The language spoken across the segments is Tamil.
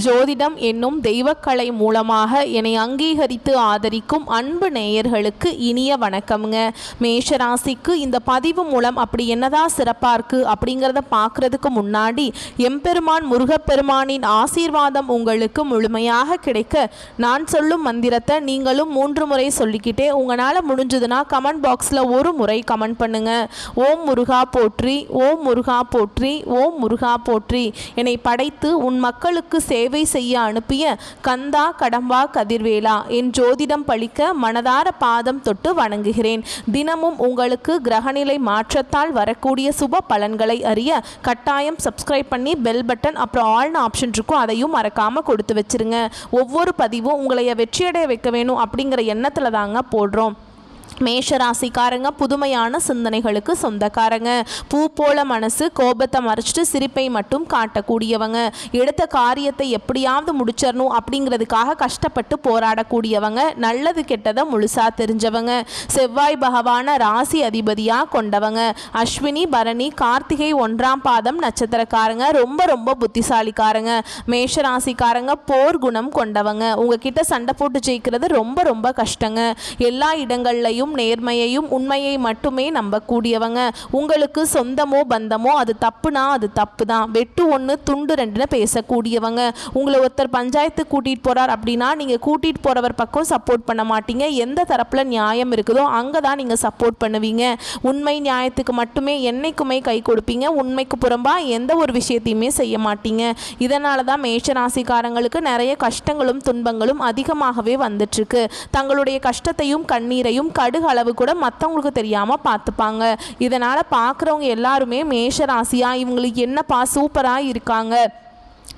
ஜோதிடம் என்னும் தெய்வக்கலை மூலமாக என்னை அங்கீகரித்து ஆதரிக்கும் அன்பு நேயர்களுக்கு இனிய வணக்கம்ங்க. மேஷராசிக்கு இந்த பதிவு மூலம் அப்படி என்னதான் சிறப்பாக இருக்குது அப்படிங்கிறத பார்க்குறதுக்கு முன்னாடி எம்பெருமான் முருகப்பெருமானின் ஆசீர்வாதம் உங்களுக்கு முழுமையாக கிடைக்க நான் சொல்லும் மந்திரத்தை நீங்களும் 3 முறை சொல்லிக்கிட்டே உங்களால் முடிஞ்சதுன்னா கமெண்ட் பாக்ஸில் ஒரு முறை கமெண்ட் பண்ணுங்க. ஓம் முருகா போற்றி, ஓம் முருகா போற்றி, ஓம் முருகா போற்றி. என்னை படைத்து உன் மக்களுக்கு சேவை செய்ய அனுப்பிய கந்தா கடம்பா கதிர்வேலா என் ஜோதிடம் பழிக்க மனதார பாதம் தொட்டு வணங்குகிறேன். தினமும் உங்களுக்கு கிரகநிலை மாற்றத்தால் வரக்கூடிய சுப பலன்களை அறிய கட்டாயம் சப்ஸ்கிரைப் பண்ணி பெல் பட்டன் அப்புறம் ஆல்னு ஆப்ஷன் இருக்கும், அதையும் மறக்காம கொடுத்து வச்சிருங்க. ஒவ்வொரு பதிவும் உங்களை வெற்றியடைய வைக்க வேணும் அப்படிங்கிற எண்ணத்தில் தாங்க போடுறோம். மேஷராசிக்காரங்க புதுமையான சிந்தனைகளுக்கு சொந்தக்காரங்க. பூ போல மனசு, கோபத்தை மறைச்சிட்டு சிரிப்பை மட்டும் காட்டக்கூடியவங்க. எடுத்த காரியத்தை எப்படியாவது முடிச்சிடணும் அப்படிங்கிறதுக்காக கஷ்டப்பட்டு போராடக்கூடியவங்க. நல்லது கெட்டதை முழுசா தெரிஞ்சவங்க. செவ்வாய் பகவான ராசி அதிபதியாக கொண்டவங்க. அஸ்வினி பரணி கார்த்திகை 1ஆம் பாதம் நட்சத்திரக்காரங்க. ரொம்ப ரொம்ப புத்திசாலிக்காரங்க. மேஷராசிக்காரங்க போர் குணம் கொண்டவங்க. உங்ககிட்ட சண்டை போட்டு ஜெயிக்கிறது ரொம்ப ரொம்ப கஷ்டங்க. எல்லா இடங்கள்லையும் நேர்மையையும் உண்மையை மட்டுமே நம்பக்கூடியவங்க. உங்களுக்கு சொந்தமோ பந்தமோ அது தப்புனா அது தப்பு தான், வெட்டு 1 துண்டு 2ன்னு பேசக்கூடியவங்க. உங்களை ஒருத்தர் பஞ்சாயத்து கூட்டிகிட்டு போகிறார் அப்படின்னா நீங்கள் கூட்டிகிட்டு போகிறவர் பக்கம் சப்போர்ட் பண்ண மாட்டீங்க. எந்த தரப்பில் நியாயம் இருக்குதோ அங்கே தான் நீங்கள் சப்போர்ட் பண்ணுவீங்க. உண்மை நியாயத்துக்கு மட்டுமே என்னைக்குமே கை கொடுப்பீங்க. உண்மைக்கு புறம்பாக எந்த ஒரு விஷயத்தையுமே செய்ய மாட்டீங்க. இதனால தான் மேஷராசிக்காரங்களுக்கு நிறைய கஷ்டங்களும் துன்பங்களும் அதிகமாகவே வந்துட்டுருக்கு. தங்களுடைய கஷ்டத்தையும் கண்ணீரையும் அளவு கூட மற்றவங்களுக்கு தெரியாமல் பார்த்துப்பாங்க. இதனால் பார்க்குறவங்க எல்லாருமே மேஷராசியா இவங்களுக்கு என்னப்பா சூப்பராக இருக்காங்க,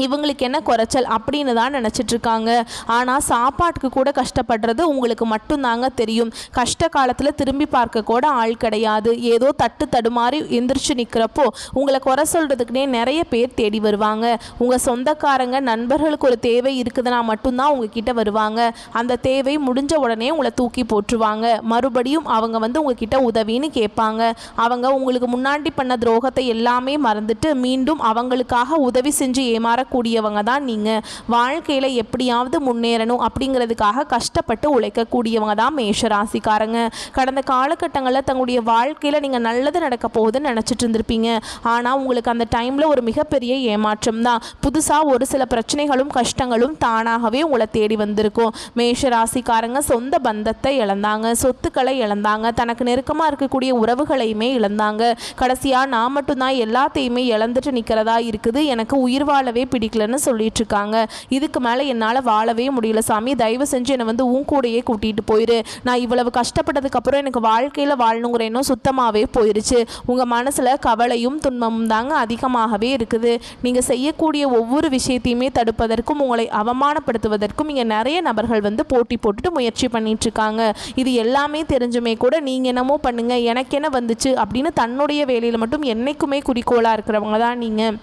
இவங்களுக்கு என்ன குறைச்சல் அப்படின்னு தான் நினச்சிட்ருக்காங்க. ஆனால் சாப்பாட்டுக்கு கூட கஷ்டப்படுறது உங்களுக்கு மட்டும்தாங்க தெரியும். கஷ்ட காலத்தில் திரும்பி பார்க்க கூட ஆள் கிடையாது. ஏதோ தட்டு தடுமாறி எந்திரிச்சு நிற்கிறப்போ உங்களை குறை சொல்கிறதுக்குனே நிறைய பேர் தேடி வருவாங்க. உங்கள் சொந்தக்காரங்க நண்பர்களுக்கு ஒரு தேவை இருக்குதுன்னா மட்டும்தான் உங்ககிட்ட வருவாங்க. அந்த தேவை முடிஞ்ச உடனே உங்களை தூக்கி போட்டுருவாங்க. மறுபடியும் அவங்க உங்ககிட்ட உதவின்னு கேட்பாங்க. அவங்க உங்களுக்கு முன்னாடி பண்ண துரோகத்தை எல்லாமே மறந்துட்டு மீண்டும் அவங்களுக்காக உதவி செஞ்சு ஏமாற கூடியவங்க தான் நீங்க. வாழ்க்கையில எப்படியாவது முன்னேறணும் அப்படிங்கிறதுக்காக கஷ்டப்பட்டு உழைக்கக்கூடியவங்க தான் மேஷராசிக்காரங்க. கடந்த காலகட்டங்களில் தங்களுடைய வாழ்க்கையில நீங்க நல்லது நடக்க போகுதுன்னு நினைச்சிட்டு இருந்திருப்பீங்க. ஆனா உங்களுக்கு அந்த டைம்ல ஒரு மிகப்பெரிய ஏமாற்றம் தான். புதுசா ஒரு சில பிரச்சனைகளும் கஷ்டங்களும் தானாகவே உங்களை தேடி வந்திருக்கும். மேஷராசிக்காரங்க சொந்த பந்தத்தை இழந்தாங்க, சொத்துக்களை இழந்தாங்க, தனக்கு நெருக்கமா இருக்கக்கூடிய உறவுகளையுமே இழந்தாங்க. கடைசியா நான் மட்டும்தான் எல்லாத்தையுமே இழந்துட்டு நிக்கிறதா இருக்குது, எனக்கு உயிர் வாழவே பிடிக்கலன்னு சொல்லிட்டு இருக்காங்க. இதுக்கு மேலே என்னால் வாழவே முடியல சாமி, தயவு செஞ்சு என்னை உன் கூடையே கூட்டிகிட்டு போயிரு. நான் இவ்வளவு கஷ்டப்பட்டதுக்கப்புறம் எனக்கு வாழ்க்கையில் வாழணுங்கிற எண்ணம் சுத்தமாகவே போயிருச்சு. உங்கள் மனசில் கவலையும் துன்பமும் தாங்க அதிகமாகவே இருக்குது. நீங்கள் செய்யக்கூடிய ஒவ்வொரு விஷயத்தையுமே தடுப்பதற்கும் உங்களை அவமானப்படுத்துவதற்கும் இங்கே நிறைய நபர்கள் போட்டி போட்டுட்டு முயற்சி பண்ணிட்டு இருக்காங்க. இது எல்லாமே தெரிஞ்சுமே கூட நீங்கள் என்னமோ பண்ணுங்க எனக்கு என்ன வந்துச்சு அப்படின்னு தன்னுடைய வேலையில் மட்டும் என்னைக்குமே குறிக்கோளாக இருக்கிறவங்க தான் நீங்கள்.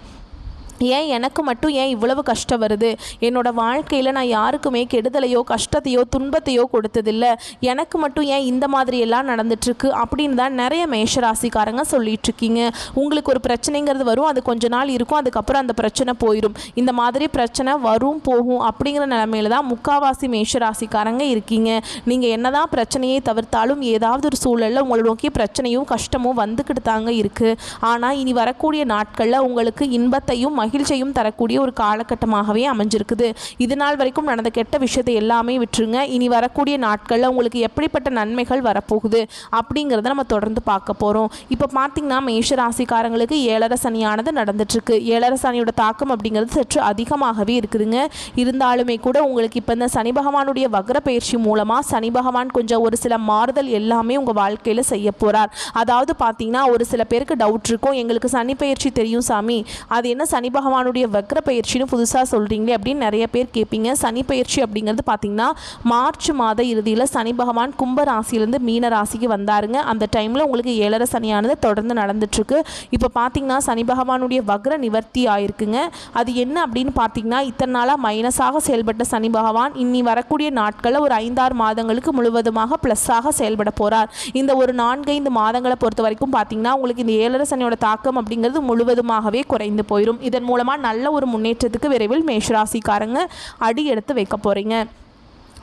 ஏன் எனக்கு மட்டும் ஏன் இவ்வளவு கஷ்டம் வருது, என்னோட வாழ்க்கையில் நான் யாருக்குமே கெடுதலையோ கஷ்டத்தையோ துன்பத்தையோ கொடுத்ததில்லை, எனக்கு மட்டும் ஏன் இந்த மாதிரி எல்லாம் நடந்துட்டுருக்கு அப்படின்னு தான் நிறைய மேஷராசிக்காரங்க சொல்லிட்டு இருக்கீங்க. உங்களுக்கு ஒரு பிரச்சனைங்கிறது வரும், அது கொஞ்ச நாள் இருக்கும், அதுக்கப்புறம் அந்த பிரச்சனை போயிடும். இந்த மாதிரி பிரச்சனை வரும் போகும் அப்படிங்கிற நிலைமையில தான் முக்காவாசி மேஷராசிக்காரங்க இருக்கீங்க. நீங்கள் என்னதான் பிரச்சனையை தவிர்த்தாலும் ஏதாவது ஒரு சூழலில் உங்களை நோக்கி பிரச்சனையும் கஷ்டமும் வந்துக்கிட்டு தாங்க இருக்குது. ஆனால் இனி வரக்கூடிய நாட்களில் உங்களுக்கு இன்பத்தையும் மகிழ்ச்சியும் தரக்கூடிய ஒரு காலகட்டமாகவே அமைஞ்சிருக்குது. இது நாள் வரைக்கும் நடந்த கெட்ட விஷயத்தை எல்லாமே விட்டுருங்க. இனி வரக்கூடிய நாட்களில் உங்களுக்கு எப்படிப்பட்ட நன்மைகள் வரப்போகுது அப்படிங்கிறத நம்ம தொடர்ந்து பார்க்க போகிறோம். இப்போ பார்த்தீங்கன்னா மேஷராசிக்காரங்களுக்கு 7.5 சனியானது நடந்துட்டுருக்கு. 7.5 சனியோட தாக்கம் அப்படிங்கிறது சற்று அதிகமாகவே இருக்குதுங்க. இருந்தாலுமே கூட உங்களுக்கு இப்போ இந்த சனி பகவானுடைய வக்ர பயிற்சி மூலமாக சனி பகவான் கொஞ்சம் ஒரு சில மாறுதல் எல்லாமே உங்கள் வாழ்க்கையில் செய்ய போகிறார். அதாவது பார்த்தீங்கன்னா ஒரு சில பேருக்கு டவுட் இருக்கும், எங்களுக்கு சனி பயிற்சி தெரியும் சாமி, அது என்ன சனி பகவானுடைய வக்ர பயிற்சின்னு புதுசாக சொல்கிறீங்களே அப்படின்னு நிறைய பேர் கேட்பீங்க. சனி பயிற்சி அப்படிங்கிறது பார்த்தீங்கன்னா மார்ச் மாத இறுதியில் சனி பகவான் கும்ப ராசியிலேருந்து மீன ராசிக்கு வந்தாருங்க. அந்த டைமில் உங்களுக்கு 7.5 சனியானது தொடர்ந்து நடந்துட்டுருக்கு. இப்போ பார்த்தீங்கன்னா சனி பகவானுடைய வக்ர நிவர்த்தி ஆயிருக்குங்க. அது என்ன அப்படின்னு பார்த்தீங்கன்னா இத்தனை நாளாக மைனஸாக செயல்பட்ட சனி பகவான் இனி வரக்கூடிய நாட்களில் ஒரு 5-6 மாதங்களுக்கு முழுவதுமாக ப்ளஸ்ஸாக செயல்பட போகிறார். இந்த ஒரு 4-5 மாதங்களை பொறுத்த வரைக்கும் பார்த்தீங்கன்னா உங்களுக்கு இந்த 7.5 சனியோட தாக்கம் அப்படிங்கிறது முழுவதுமாகவே குறைந்து போயிடும். இதன் இதன் மூலமாக நல்ல ஒரு முன்னேற்றத்துக்கு விரைவில் மேஷராசிக்காரங்க அடி எடுத்து வைக்க போகிறீங்க.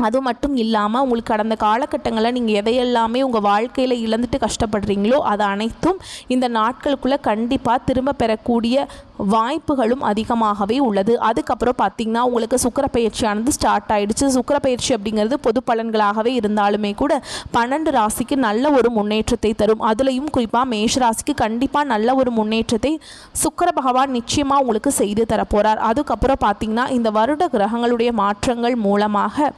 அது மட்டும் இல்லாமல் உங்களுக்கு கடந்த காலகட்டங்களில் நீங்கள் எதையெல்லாமே உங்கள் வாழ்க்கையில் இழந்துட்டு கஷ்டப்படுறீங்களோ அது அனைத்தும் இந்த நாட்களுக்குள்ளே கண்டிப்பாக திரும்ப பெறக்கூடிய வாய்ப்புகளும் அதிகமாகவே உள்ளது. அதுக்கப்புறம் பார்த்திங்கன்னா உங்களுக்கு சுக்கிரப்பெயர்ச்சியானது ஸ்டார்ட் ஆகிடுச்சு. சுக்கிரப்பெயர்ச்சி அப்படிங்கிறது பொது பலன்களாகவே இருந்தாலுமே கூட 12 ராசிக்கு நல்ல ஒரு முன்னேற்றத்தை தரும். அதுலேயும் குறிப்பாக மேஷ ராசிக்கு கண்டிப்பாக நல்ல ஒரு முன்னேற்றத்தை சுக்கிர பகவான் நிச்சயமாக உங்களுக்கு செய்து தரப்போகிறார். அதுக்கப்புறம் பார்த்திங்கன்னா இந்த வருட கிரகங்களுடைய மாற்றங்கள் மூலமாக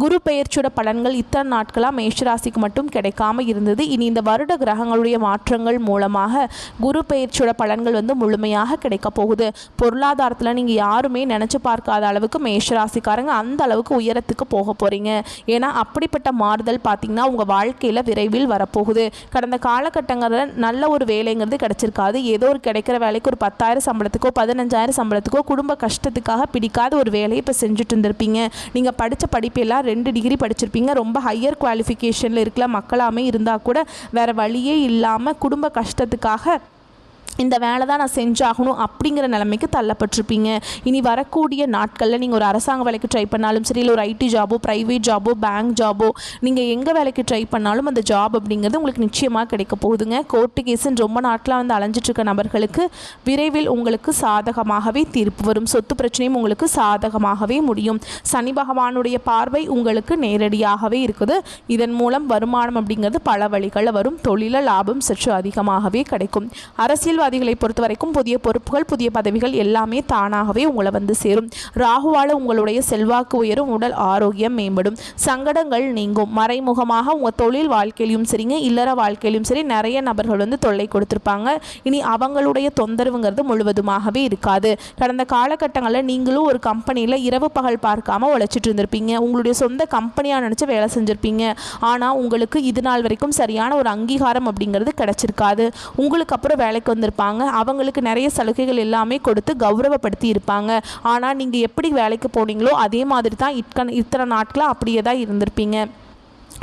குரு பெயர்ச்சியோட பலன்கள் இத்தனை நாட்களாக மேஷராசிக்கு மட்டும் கிடைக்காம இருந்தது. இனி இந்த வருட கிரகங்களுடைய மாற்றங்கள் மூலமாக குரு பெயர்ச்சியோட பலன்கள் முழுமையாக கிடைக்க போகுது. பொருளாதாரத்தில் நீங்கள் யாருமே நினச்சி பார்க்காத அளவுக்கு மேஷராசிக்காரங்க அந்த அளவுக்கு உயரத்துக்கு போக போகிறீங்க. ஏன்னா அப்படிப்பட்ட மாறுதல் பார்த்திங்கன்னா உங்கள் வாழ்க்கையில் விரைவில் வரப்போகுது. கடந்த காலகட்டங்களில் நல்ல ஒரு வேலைங்கிறது கிடைச்சிருக்காது. ஏதோ ஒரு கிடைக்கிற வேலைக்கு ஒரு 10,000 சம்பளத்துக்கோ 15,000 சம்பளத்துக்கோ குடும்ப கஷ்டத்துக்காக பிடிக்காத ஒரு வேலையை இப்போ செஞ்சுட்டு இருந்திருப்பீங்க. நீங்கள் படித்த படிப்பு எல்லாம் 2 டிகிரி படிச்சிருப்பீங்க. ரொம்ப ஹையர் குவாலிஃபிகேஷனில் இருக்கிற மக்களாமே இருந்தால் கூட வேறு வழியே இல்லாமல் குடும்ப கஷ்டத்துக்காக இந்த வேலை தான் நான் செஞ்சாகணும் அப்படிங்கிற நிலைமைக்கு தள்ளப்பட்டிருப்பீங்க. இனி வரக்கூடிய நாட்களில் நீங்கள் ஒரு அரசாங்க வேலைக்கு ட்ரை பண்ணாலும் சரி, இல்லை ஒரு ஐடி ஜாபோ ப்ரைவேட் ஜாபோ பேங்க் ஜாபோ நீங்கள் எங்கே வேலைக்கு ட்ரை பண்ணாலும் அந்த ஜாப் அப்படிங்கிறது உங்களுக்கு நிச்சயமாக கிடைக்க போகுதுங்க. கோர்ட்டு கேஸுன்னு ரொம்ப நாட்களாக அலைஞ்சிட்ருக்க நபர்களுக்கு விரைவில் உங்களுக்கு சாதகமாகவே தீர்ப்பு வரும். சொத்து பிரச்சனையும் உங்களுக்கு சாதகமாகவே முடியும். சனி பகவானுடைய பார்வை உங்களுக்கு நேரடியாகவே இருக்குது. இதன் மூலம் வருமானம் அப்படிங்கிறது பல வழிகளில் வரும். தொழில லாபம் சற்று அதிகமாகவே கிடைக்கும். அரசியல் அதிகளை பொறுத்த வரைக்கும் புதிய பொறுப்புகள் புதிய பதவிகள் எல்லாமே தானாகவே உங்களை சேரும். ராகுவால உங்களுடைய செல்வாக்கு உயரும். உடல் ஆரோக்கியம் மேம்படும். சங்கடங்கள் நீங்கும். மறைமுகமாக உங்கள் தொழில் வாழ்க்கையிலும் சரிங்க இல்லற வாழ்க்கையிலும் சரி நிறைய நபர்கள் தொல்லை கொடுத்துருப்பாங்க. இனி அவங்களுடைய தொந்தரவுங்கிறது முழுவதுமாகவே இருக்காது. கடந்த காலகட்டங்களில் நீங்களும் ஒரு கம்பெனியில் இரவு பகல் பார்க்காம உழைச்சிட்டு இருந்திருப்பீங்க. உங்களுடைய சொந்த கம்பெனியாக நினச்சி வேலை செஞ்சுருப்பீங்க. ஆனால் உங்களுக்கு இது நாள் வரைக்கும் சரியான ஒரு அங்கீகாரம் அப்படிங்கிறது கிடைச்சிருக்காது. உங்களுக்கு அப்புறம் வேலைக்கு வந்திருப்பாங்க. அவங்களுக்கு நிறைய சலுகைகள் எல்லாமே கொடுத்து கௌரவப்படுத்தி இருப்பாங்க. ஆனால் நீங்கள் எப்படி வேலைக்கு போனீங்களோ அதே மாதிரி தான் இத்தனை நாட்களாக அப்படியே தான் இருந்திருப்பீங்க.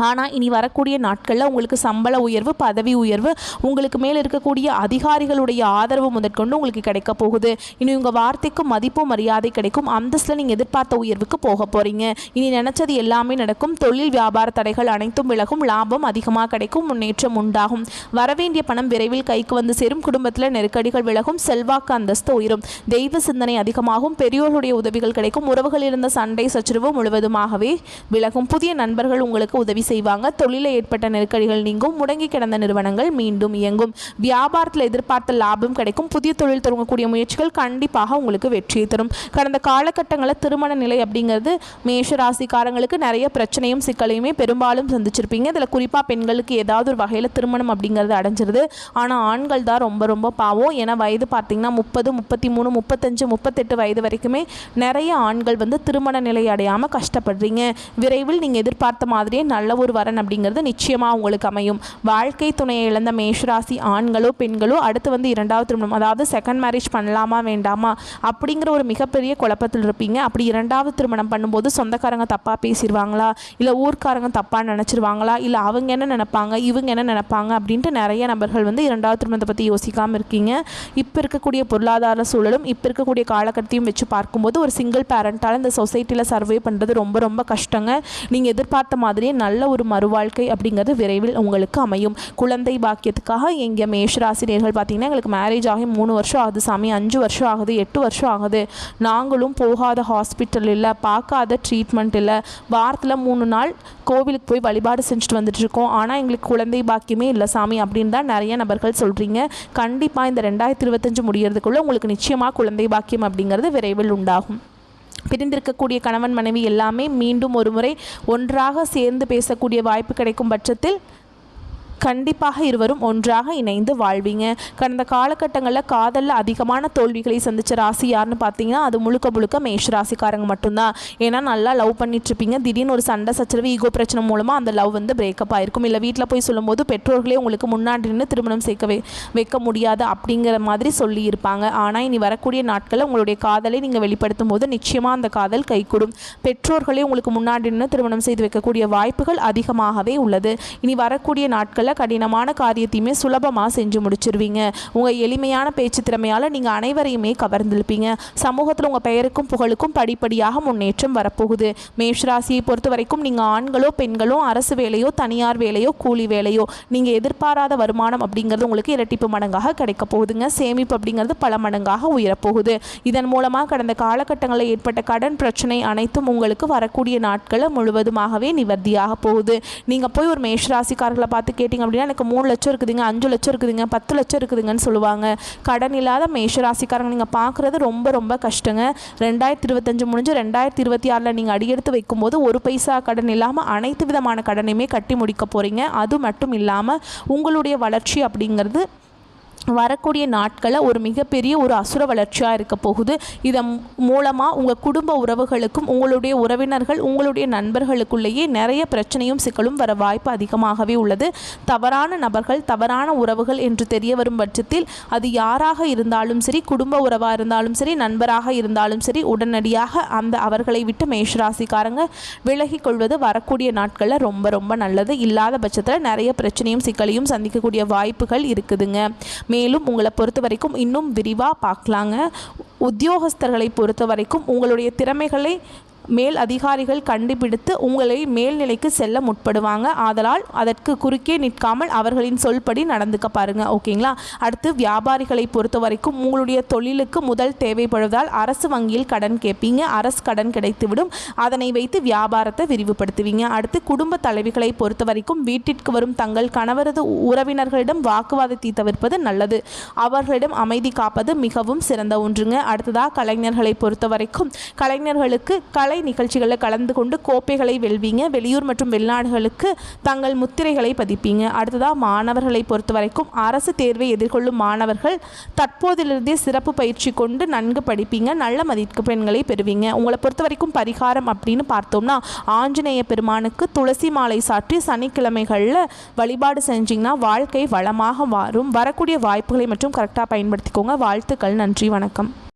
ஆனால் இனி வரக்கூடிய நாட்களில் உங்களுக்கு சம்பள உயர்வு பதவி உயர்வு உங்களுக்கு மேலே இருக்கக்கூடிய அதிகாரிகளுடைய ஆதரவு முதற்கொண்டு உங்களுக்கு கிடைக்க போகுது. இனி உங்கள் வார்த்தைக்கு மதிப்பு மரியாதை கிடைக்கும். அந்தஸ்தில் நீங்கள் எதிர்பார்த்த உயர்வுக்கு போக போகிறீங்க. இனி நினச்சது எல்லாமே நடக்கும். தொழில் வியாபார தடைகள் அனைத்தும் விலகும். லாபம் அதிகமாக கிடைக்கும். முன்னேற்றம் உண்டாகும். வரவேண்டிய பணம் விரைவில் கைக்கு சேரும். குடும்பத்தில் நெருக்கடிகள் விலகும். செல்வாக்கு அந்தஸ்து உயரும். தெய்வ சிந்தனை அதிகமாகும். பெரியோருடைய உதவிகள் கிடைக்கும். உறவுகளில் இருந்த சண்டை சச்சரவு முழுவதுமாகவே விலகும். புதிய நண்பர்கள் உங்களுக்கு உதவி செய்வாங்க. தொழிலில் ஏற்பட்ட நெருக்கடிகள் நீங்கும். முடங்கி கிடந்த நிறுவனங்கள் மீண்டும் இயங்கும். வியாபாரத்தில் எதிர்பார்த்த லாபம் கிடைக்கும். புதிய தொழில் தொடங்கக்கூடிய முயற்சிகள் கண்டிப்பாக உங்களுக்கு வெற்றியை தரும். கடந்த காலகட்டங்களில் திருமண நிலை அப்படிங்கிறது மேஷ ராசிக்காரங்களுக்கு நிறைய பிரச்சனையும் சிக்கலையுமே பெரும்பாலும் சந்திச்சிருப்பீங்க. இதில் குறிப்பாக பெண்களுக்கு ஏதாவது ஒரு வகையில் திருமணம் அப்படிங்கிறது அடைஞ்சிருது. ஆனால் ஆண்கள் தான் ரொம்ப ரொம்ப பாவம். ஏன்னா வயது பார்த்தீங்கன்னா 30 33 35 38 வயது வரைக்குமே நிறைய ஆண்கள் திருமண நிலை அடையாமல் கஷ்டப்படுறீங்க. விரைவில் நீங்கள் எதிர்பார்த்த மாதிரியே நல்ல ஒரு வரன் அப்படிங்கிறது நிச்சயமாக உங்களுக்கு அமையும். வாழ்க்கை துணையை இழந்த மேஷராசி ஆண்களோ பெண்களோ அடுத்து இரண்டாவது திருமணம் அதாவது செகண்ட் மேரேஜ் பண்ணலாமா வேண்டாமா அப்படிங்கிற ஒரு மிகப்பெரிய குழப்பத்தில் இருப்பீங்க. அப்படி இரண்டாவது திருமணம் பண்ணும்போது சொந்தக்காரங்க தப்பாக பேசிடுவாங்களா, இல்லை ஊர்க்காரங்க தப்பாக நினச்சிருவாங்களா, இல்லை அவங்க என்ன நினைப்பாங்க இவங்க என்ன நினைப்பாங்க அப்படின்ட்டு நிறைய நபர்கள் இரண்டாவது திருமணத்தை பற்றி யோசிக்காமல் இருக்கீங்க. இப்போ இருக்கக்கூடிய பொருளாதார சூழலும் இப்போ இருக்கக்கூடிய காலகட்டத்தையும் வச்சு பார்க்கும்போது ஒரு சிங்கிள் பேரண்டால் இந்த சொசைட்டியில் சர்வே பண்ணுறது ரொம்ப ரொம்ப கஷ்டங்க. நீங்கள் எதிர்பார்த்த மாதிரியே நல்ல ஒரு மறுவாழ்க்கை அப்படிங்கிறது விரைவில் உங்களுக்கு அமையும். குழந்தை பாக்கியத்துக்காக எங்கள் மேஷராசினியர்கள் பார்த்தீங்கன்னா எங்களுக்கு மேரேஜ் ஆகி 3 வருஷம் ஆகுது சாமி, 5 வருஷம் ஆகுது, 8 வருஷம் ஆகுது, நாங்களும் போகாத ஹாஸ்பிட்டல் இல்லை, பார்க்காத ட்ரீட்மெண்ட் இல்லை, வாரத்தில் 3 நாள் கோவிலுக்கு போய் வழிபாடு செஞ்சுட்டு வந்துட்டுருக்கோம், ஆனால் எங்களுக்கு குழந்தை பாக்கியமே இல்லை சாமி அப்படின்னு தான் நிறைய நபர்கள் சொல்கிறீங்க. கண்டிப்பாக இந்த 2025 முடியறதுக்குள்ளே உங்களுக்கு நிச்சயமாக குழந்தை பாக்கியம் அப்படிங்கிறது விரைவில் உண்டாகும். பிரிந்திருக்கக்கூடிய கணவன் மனைவி எல்லாமே மீண்டும் ஒரு முறை ஒன்றாக சேர்ந்து பேசக்கூடிய வாய்ப்பு கிடைக்கும் பட்சத்தில் கண்டிப்பாக இருவரும் ஒன்றாக இணைந்து வாழ்வீங்க. கடந்த காலகட்டங்களில் காதலில் அதிகமான தோல்விகளை சந்தித்த ராசி யாருன்னு பார்த்தீங்கன்னா அது முழுக்க முழுக்க மேஷ ராசிக்காரங்க மட்டும்தான். ஏன்னா நல்லா லவ் பண்ணிட்டுருப்பீங்க. திடீர்னு ஒரு சண்டை சச்சரவு ஈகோ பிரச்சனை மூலமாக அந்த லவ் பிரேக்கப் ஆகிருக்கும். இல்லை வீட்டில் போய் சொல்லும்போது பெற்றோர்களே உங்களுக்கு முன்னாடி நின்று திருமணம் வைக்க முடியாது அப்படிங்கிற மாதிரி சொல்லியிருப்பாங்க. ஆனால் இனி வரக்கூடிய நாட்களில் உங்களுடைய காதலை நீங்கள் வெளிப்படுத்தும் போது நிச்சயமாக அந்த காதல் கைகூடும். பெற்றோர்களே உங்களுக்கு முன்னாடி நின்று திருமணம் செய்து வைக்கக்கூடிய வாய்ப்புகள் அதிகமாகவே உள்ளது. இனி வரக்கூடிய நாட்கள் நாட்களில் கடினமான காரியத்தையுமே சுலபமாக செஞ்சு முடிச்சிருவீங்க. உங்கள் எளிமையான பேச்சு திறமையால் நீங்கள் அனைவரையுமே கவர்ந்திருப்பீங்க. சமூகத்தில் உங்கள் பெயருக்கும் புகழுக்கும் படிப்படியாக முன்னேற்றம் வரப்போகுது. மேஷராசியை பொறுத்த வரைக்கும் நீங்கள் ஆண்களோ பெண்களோ அரசு வேலையோ தனியார் வேலையோ கூலி வேலையோ நீங்கள் எதிர்பாராத வருமானம் அப்படிங்கிறது உங்களுக்கு இரட்டிப்பு மடங்காக கிடைக்க போகுதுங்க. சேமிப்பு அப்படிங்கிறது பல மடங்காக உயரப்போகுது. இதன் மூலமாக கடந்த காலகட்டங்களில் ஏற்பட்ட கடன் பிரச்சனை அனைத்தும் உங்களுக்கு வரக்கூடிய நாட்களை முழுவதுமாகவே நிவர்த்தியாக போகுது. நீங்கள் போய் ஒரு மேஷராசிக்காரர்களை பார்த்து கேட்டிங்க அப்படின்னா எனக்கு 3 லட்சம் இருக்குதுங்க, 5 லட்சம் இருக்குதுங்க, 10 லட்சம் இருக்குதுங்கன்னு சொல்லுவாங்க. கடன் இல்லாத மேஷராசிக்காரங்க நீங்கள் பார்க்குறது ரொம்ப ரொம்ப கஷ்டங்க. 2025 முடிஞ்சு 2026 நீங்கள் அடியெடுத்து வைக்கும்போது ஒரு பைசா கடன் இல்லாமல் அனைத்து விதமான கடனையுமே கட்டி முடிக்க போகிறீங்க. அது மட்டும் இல்லாமல் உங்களுடைய வளர்ச்சி அப்படிங்கிறது வரக்கூடிய நாட்களில் ஒரு மிகப்பெரிய ஒரு அசுர வளர்ச்சியாக இருக்க போகுது. இதன் மூலமாக உங்கள் குடும்ப உறவுகளுக்கும் உங்களுடைய உறவினர்கள் உங்களுடைய நண்பர்களுக்குள்ளேயே நிறைய பிரச்சனையும் சிக்கலும் வர வாய்ப்பு அதிகமாகவே உள்ளது. தவறான நபர்கள் தவறான உறவுகள் என்று தெரிய வரும் பட்சத்தில் அது யாராக இருந்தாலும் சரி, குடும்ப உறவாக இருந்தாலும் சரி, நண்பராக இருந்தாலும் சரி, உடனடியாக அவர்களை விட்டு மேஷராசிக்காரங்க விலகி கொள்வது வரக்கூடிய நாட்களில் ரொம்ப ரொம்ப நல்லது. இல்லாத பட்சத்தில் நிறைய பிரச்சனையும் சிக்கலையும் சந்திக்கக்கூடிய வாய்ப்புகள் இருக்குதுங்க. மேலும் உங்களை பொறுத்த வரைக்கும் இன்னும் விரிவாக பார்க்கலாங்க. உத்தியோகஸ்தர்களை பொறுத்த வரைக்கும் உங்களுடைய திறமைகளை மேல் அதிகாரிகள் கண்டுபிடித்து உங்களை மேல்நிலைக்கு செல்ல முற்படுவாங்க. ஆதலால் அதற்கு குறுக்கே நிற்காமல் அவர்களின் சொல்படி நடந்துக்க பாருங்க. ஓகேங்களா? அடுத்து வியாபாரிகளை பொறுத்த வரைக்கும் உங்களுடைய தொழிலுக்கு முதல் தேவைப்படுவதால் அரசு வங்கியில் கடன் கேட்பீங்க. அரசு கடன் கிடைத்துவிடும். அதனை வைத்து வியாபாரத்தை விரிவுபடுத்துவீங்க. அடுத்து குடும்ப தலைவிகளை பொறுத்த வரைக்கும் வீட்டிற்கு வரும் தங்கள் கணவரது உறவினர்களிடம் வாக்குவாதத்தை தவிர்ப்பது நல்லது. அவர்களிடம் அமைதி காப்பது மிகவும் சிறந்த ஒன்றுங்க. அடுத்ததாக கலைஞர்களை பொறுத்த வரைக்கும் கலைஞர்களுக்கு கலை நிகழ்ச்சிகளில் கலந்து கொண்டு கோப்பைகளை வெல்வீங்க. வெளியூர் மற்றும் வெளிநாடுகளுக்கு தங்கள் முத்திரைகளை பதிப்பீங்க. அடுத்ததாக மாணவர்களை பொறுத்த வரைக்கும் அரசு தேர்வை எதிர்கொள்ளும் மாணவர்கள் தற்போதிலிருந்தே சிறப்பு பயிற்சி கொண்டு நன்கு படிப்பீங்க. நல்ல மதிப்பெண்களை பெறுவீங்க. உங்களை பொறுத்த வரைக்கும் பரிகாரம் அப்படின்னு பார்த்தோம்னா ஆஞ்சநேய பெருமானுக்கு துளசி மாலை சாற்றி சனிக்கிழமைகளில் வழிபாடு செஞ்சிங்கன்னா வாழ்க்கை வளமாக மாறும். வரக்கூடிய வாய்ப்புகளை மற்றும் கரெக்டாக பயன்படுத்திக்கோங்க. வாழ்த்துக்கள். நன்றி. வணக்கம்.